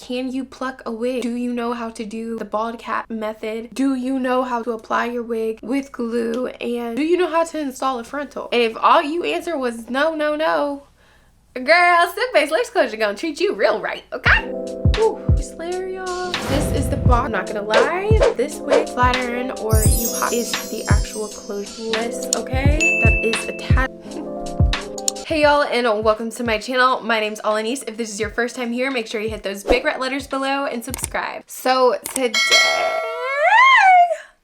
Can you pluck a wig? Do you know how to do the bald cap method? Do you know how to apply your wig with glue? And do you know how to install a frontal? And if all you answer was no, no, no, girl, silk-based lace closure gonna treat you real right, okay? Ooh, Slayer, y'all. This is the box. I'm not gonna lie. This wig, flat iron or you hot, is the actual closure list, okay? That is attached. Hey y'all, and welcome to my channel. My name's Olineece. If this is your first time here, make sure you hit those big red letters below and subscribe. So today,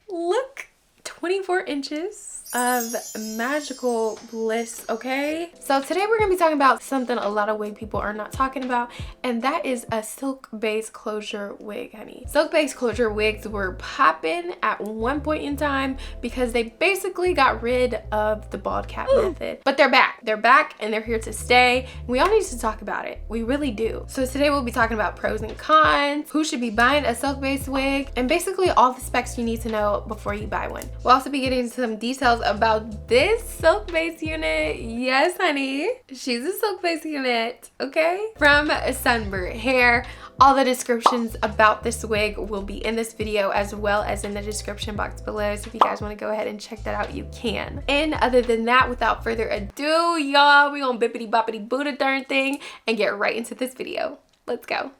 look, 24 inches of magical bliss, okay? So today we're gonna be talking about something a lot of wig people are not talking about, and that is a silk-based closure wig, honey. Silk-based closure wigs were popping at one point in time because they basically got rid of the bald cap method. But they're back. They're back and they're here to stay. We all need to talk about it. We really do. So today we'll be talking about pros and cons, who should be buying a silk-based wig, and basically all the specs you need to know before you buy one. We'll also be getting into some details about this silk-based unit. Yes, honey, she's a silk-based unit, okay? From Sunber Hair. All the descriptions about this wig will be in this video as well as in the description box below. So if you guys want to go ahead and check that out, you can. And other than that, without further ado, y'all, we gonna bippity boppity boo the darn thing and get right into this video. Let's go.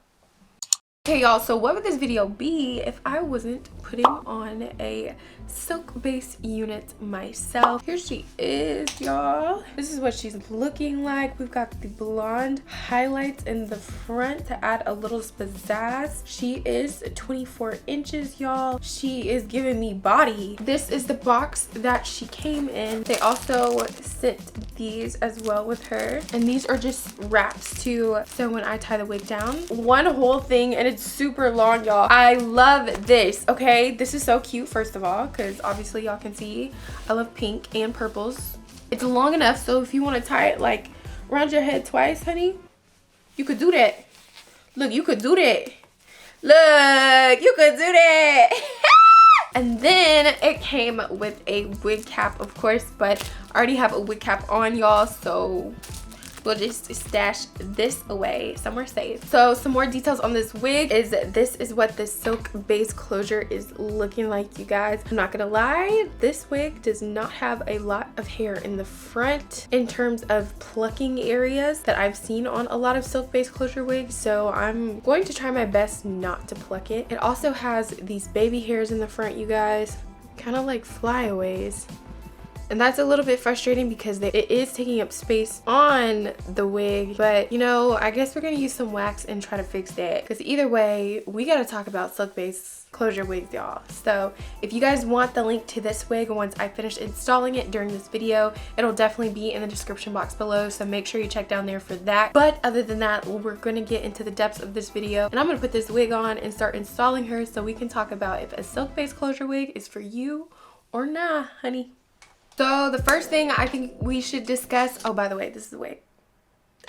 Okay, y'all, so what would this video be if I wasn't putting on a silk-based unit myself? Here she is, y'all. This is what she's looking like. We've got the blonde highlights in the front to add a little pizzazz. She is 24 inches, y'all. She is giving me body. This is the box that she came in. They also sent these as well with her, and these are just wraps too, so when I tie the wig down, one whole thing, and it's super long, y'all. I love this, okay? This is so cute, first of all, because obviously y'all can see I love pink and purples. It's long enough, so if you want to tie it like around your head twice, honey, you could do that. Look, you could do that. Look, you could do that. And then it came with a wig cap, of course, but I already have a wig cap on, y'all, so we'll just stash this away somewhere safe. So some more details on this wig is this is what the silk-based closure is looking like, you guys. I'm not gonna lie, this wig does not have a lot of hair in the front in terms of plucking areas that I've seen on a lot of silk-based closure wigs, so I'm going to try my best not to pluck it. It also has these baby hairs in the front, you guys, kind of like flyaways. And that's a little bit frustrating because it is taking up space on the wig. But, you know, I guess we're going to use some wax and try to fix that. Because either way, we got to talk about silk-based closure wigs, y'all. So if you guys want the link to this wig once I finish installing it during this video, it'll definitely be in the description box below. So make sure you check down there for that. But other than that, we're going to get into the depths of this video. And I'm going to put this wig on and start installing her so we can talk about if a silk-based closure wig is for you or nah, honey. So the first thing I think we should discuss, oh, by the way, this is the wig.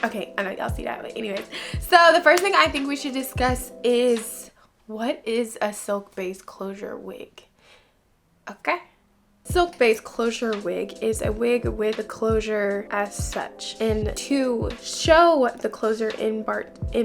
Okay, I know y'all see that, but anyways. So the first thing I think we should discuss is, what is a silk-based closure wig? Okay. Silk-based closure wig is a wig with a closure as such. And to show the closure in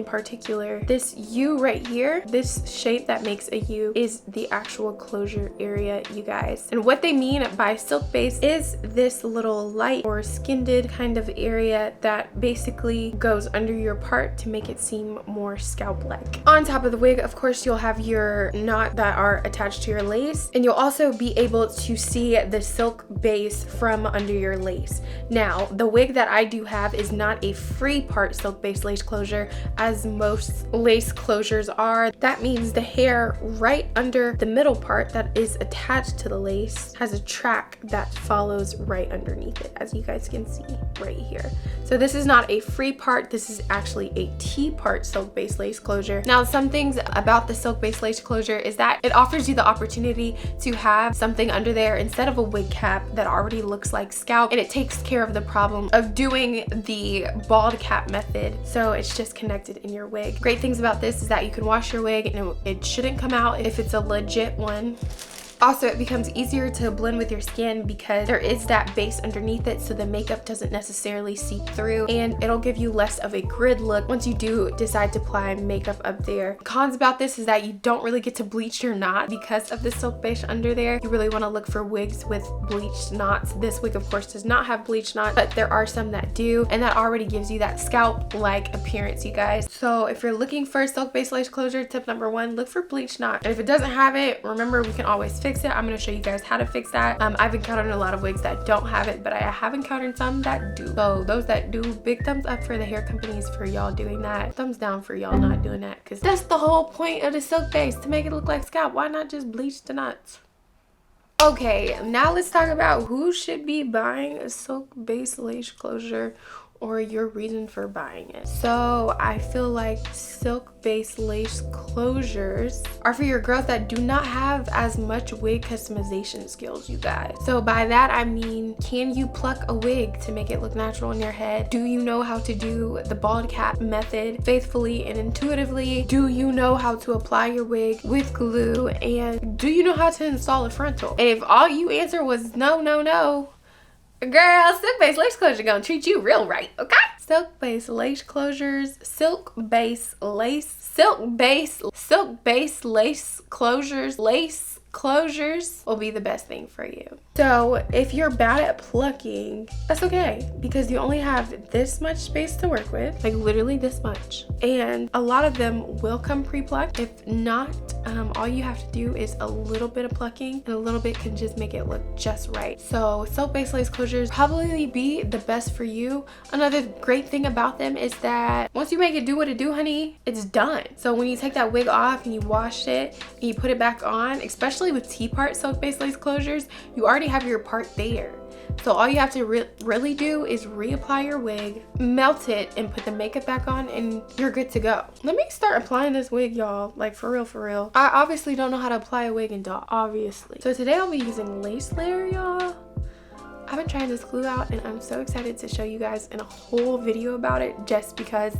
particular, this U right here, this shape that makes a U is the actual closure area, you guys. And what they mean by silk-based is this little light or skinned kind of area that basically goes under your part to make it seem more scalp-like. On top of the wig, of course, you'll have your knot that are attached to your lace, and you'll also be able to see the silk base from under your lace. Now, the wig that I do have is not a free part silk-based lace closure as most lace closures are. That means the hair right under the middle part that is attached to the lace has a track that follows right underneath it, as you guys can see right here. So this is not a free part, this is actually a T-part silk-based lace closure. Now, some things about the silk-based lace closure is that it offers you the opportunity to have something under there instead of a wig cap that already looks like scalp, and it takes care of the problem of doing the bald cap method, so it's just connected in your wig. Great things about this is that you can wash your wig and it shouldn't come out if it's a legit one. Also, it becomes easier to blend with your skin because there is that base underneath it, so the makeup doesn't necessarily seep through, and it'll give you less of a grid look once you do decide to apply makeup up there. Cons about this is that you don't really get to bleach your knot because of the silk base under there. You really want to look for wigs with bleached knots. This wig of course does not have bleached knots, but there are some that do, and that already gives you that scalp like appearance, you guys. So if you're looking for silk base lace closure, tip number 1, look for bleached knot. And if it doesn't have it, remember we can always fix it. I'm going to show you guys how to fix that. I've encountered a lot of wigs that don't have it, but I have encountered some that do. So those that do, big thumbs up for the hair companies for y'all doing that. Thumbs down for y'all not doing that, because that's the whole point of the silk base, to make it look like scalp. Why not just bleach the knots? Okay, now let's talk about who should be buying a silk base lace closure, or your reason for buying it. So I feel like silk base lace closures are for your girls that do not have as much wig customization skills, you guys. So by that I mean, can you pluck a wig to make it look natural in your head? Do you know how to do the bald cap method faithfully and intuitively? Do you know how to apply your wig with glue? And do you know how to install a frontal? And if all you answer was no, no, no, girl, silk base lace closure gonna treat you real right, okay? Silk base lace closures, silk base lace closures, lace closures will be the best thing for you. So if you're bad at plucking, that's okay, because you only have this much space to work with, like literally this much, and a lot of them will come pre-plucked. If not, all you have to do is a little bit of plucking, and a little bit can just make it look just right. So silk base lace closures probably be the best for you. Another great thing about them is that once you make it do what it do, honey, it's done. So when you take that wig off and you wash it and you put it back on, especially with T-part silk base lace closures, you already have your part there. So all you have to really do is reapply your wig, melt it, and put the makeup back on, and you're good to go. Let me start applying this wig, y'all. Like, for real, for real. I obviously don't know how to apply a wig in doll, obviously. So today I'll be using lace layer, y'all. I've been trying this glue out, and I'm so excited to show you guys in a whole video about it, just because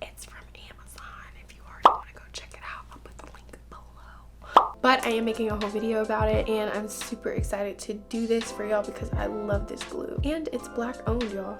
it's from Amazon. If you already want to go check it out, I'll put the link below. But I am making a whole video about it, and I'm super excited to do this for y'all because I love this glue. And it's black owned, y'all.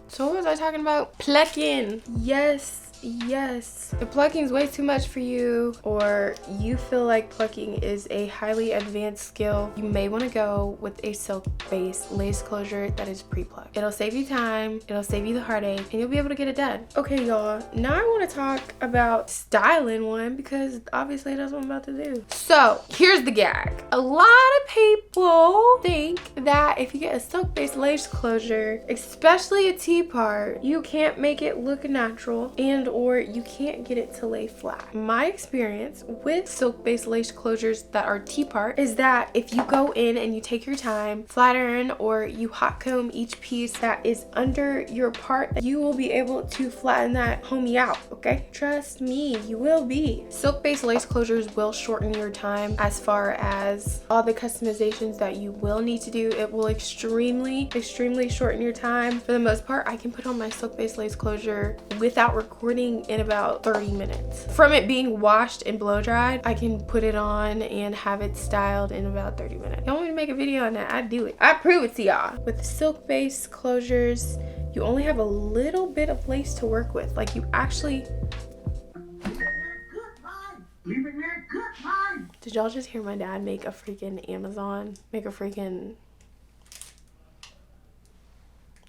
So what was I talking about? Plucking. Yes. If plucking is way too much for you, or you feel like plucking is a highly advanced skill, you may want to go with a silk base lace closure that is pre-plucked. It'll save you time, it'll save you the heartache, and you'll be able to get it done. Okay, y'all, now I want to talk about styling one, because obviously that's what I'm about to do. So here's the gag. A lot of people think that if you get a silk base lace closure, especially a T-part, you can't make it look natural, and or you can't get it to lay flat. My experience with silk base lace closures that are T-part is that if you go in and you take your time, flat iron, or you hot comb each piece that is under your part, you will be able to flatten that homie out, okay? Trust me, you will be. Silk base lace closures will shorten your time as far as all the customizations that you will need to do. It will extremely shorten your time. For the most part, I can put on my silk base lace closure without recording in about 30 minutes. From it being washed and blow dried, I can put it on and have it styled in about 30 minutes. Y'all want me to make a video on that? I do it. I prove it to y'all. With the silk base closures, you only have a little bit of lace to work with. Like, you actually... Did y'all just hear my dad make a freaking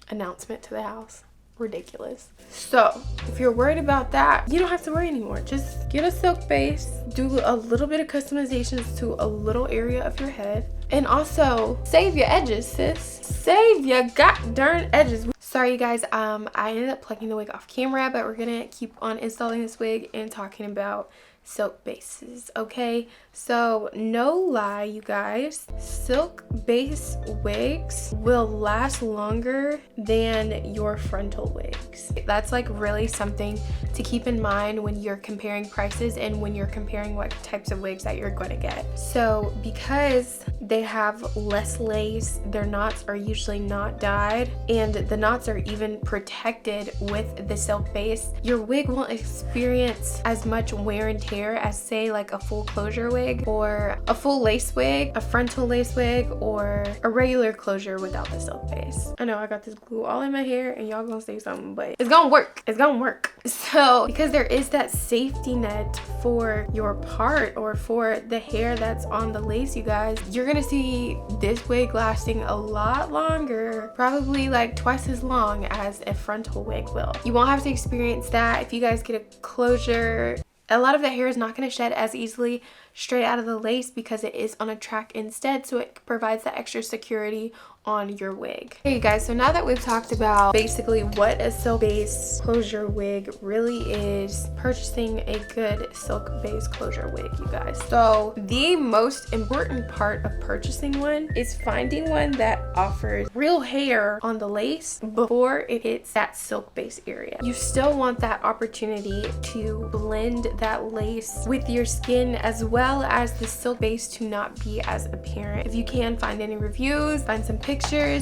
announcement to the house? Ridiculous. So if you're worried about that, you don't have to worry anymore. Just get a silk base, do a little bit of customizations to a little area of your head, and also save your edges, sis. Save your god darn edges. Sorry you guys, I ended up plucking the wig off camera, but we're gonna keep on installing this wig and talking about silk bases, okay? So no lie, you guys, silk base wigs will last longer than your frontal wigs. That's like really something to keep in mind when you're comparing prices and when you're comparing what types of wigs that you're going to get. So because they have less lace, their knots are usually not dyed, and the knots are even protected with the silk base, your wig won't experience as much wear and tear hair as say like a full closure wig or a full lace wig, a frontal lace wig, or a regular closure without the silk base. I know I got this glue all in my hair and y'all gonna say something, but it's gonna work. It's gonna work. So because there is that safety net for your part or for the hair that's on the lace, you guys, you're gonna see this wig lasting a lot longer, probably like twice as long as a frontal wig will. You won't have to experience that if you guys get a closure. A lot of the hair is not going to shed as easily straight out of the lace because it is on a track instead, so it provides that extra security on your wig. Okay, you guys, so now that we've talked about basically what a silk base closure wig really is, purchasing a good silk base closure wig, you guys. So the most important part of purchasing one is finding one that offers real hair on the lace before it hits that silk base area. You still want that opportunity to blend that lace with your skin as well as the silk base to not be as apparent. If you can find any reviews, find some pictures,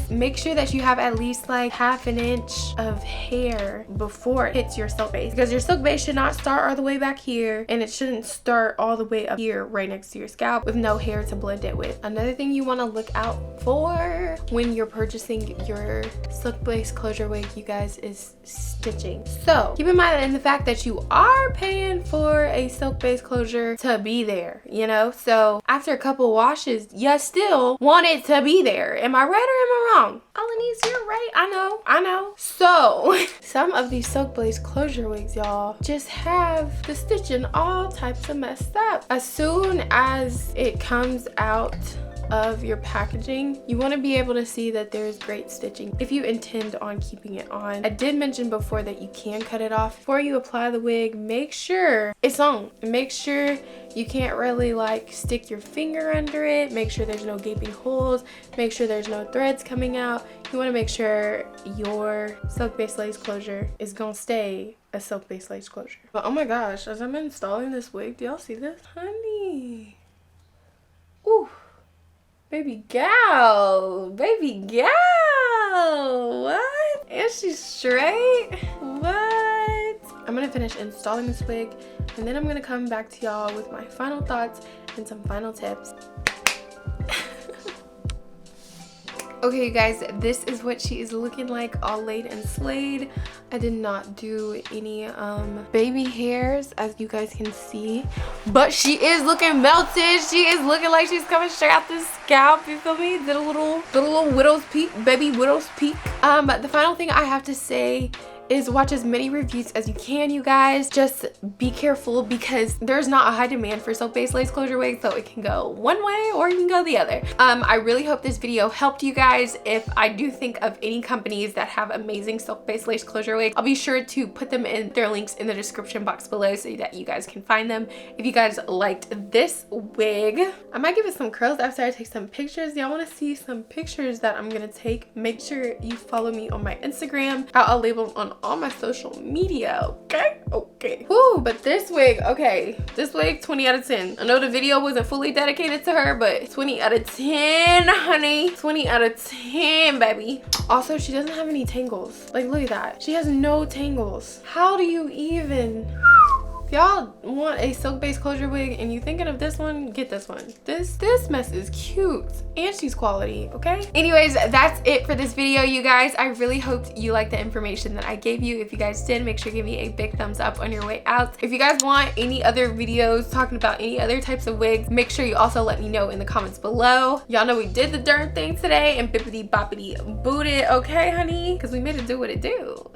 make sure that you have at least like half an inch of hair before it hits your silk base, because your silk base should not start all the way back here and it shouldn't start all the way up here right next to your scalp with no hair to blend it with. Another thing you want to look out for when you're purchasing your silk base closure wig, you guys, is stitching. So keep in mind in the fact that you are paying for a silk base closure to be there, you know, so after a couple washes you still want it to be there. Am I right or am I wrong? Olineece, you're right. I know. So some of these silk base closure wigs, y'all, just have the stitching all types of messed up. As soon as it comes out of your packaging, you want to be able to see that there's great stitching if you intend on keeping it on. I did mention before that you can cut it off before you apply the wig. Make sure it's on. Make sure you can't really like stick your finger under it. Make sure there's no gaping holes. Make sure there's no threads coming out. You want to make sure your silk base lace closure is gonna stay a silk base lace closure. But oh my gosh, as I'm installing this wig, do y'all see this? Honey. Ooh. Baby gal, what? And she's straight? What? I'm gonna finish installing this wig and then I'm gonna come back to y'all with my final thoughts and some final tips. Okay, you guys, this is what she is looking like, all laid and slayed. I did not do any baby hairs, as you guys can see, but she is looking melted. She is looking like she's coming straight out the scalp, you feel me? Did a little widow's peak, baby widow's peak. But the final thing I have to say is watch as many reviews as you can, you guys. Just be careful because there's not a high demand for silk base lace closure wigs, so it can go one way or you can go the other. I really hope this video helped you guys. If I do think of any companies that have amazing silk base lace closure wigs, I'll be sure to put them in their links in the description box below so that you guys can find them. If you guys liked this wig, I might give it some curls after I take some pictures. Y'all want to see some pictures that I'm gonna take? Make sure you follow me on my Instagram. I'll label them on all my social media, okay. Woo, but this wig, okay, this wig, 20 out of 10. I know the video wasn't fully dedicated to her, but 20 out of 10, honey. 20 out of 10, baby. Also, she doesn't have any tangles. Like, look at that. She has no tangles. How do you even... If y'all want a silk base closure wig and you thinking of this one, get this one. This mess is cute and she's quality, okay? Anyways, that's it for this video, you guys. I really hoped you liked the information that I gave you. If you guys did, make sure to give me a big thumbs up on your way out. If you guys want any other videos talking about any other types of wigs, make sure you also let me know in the comments below. Y'all know we did the darn thing today and bippity boppity booted, okay, honey? Because we made it do what it do.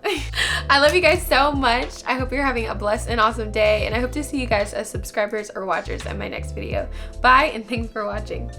I love you guys so much. I hope you're having a blessed and awesome day, and I hope to see you guys as subscribers or watchers in my next video. Bye, and thanks for watching.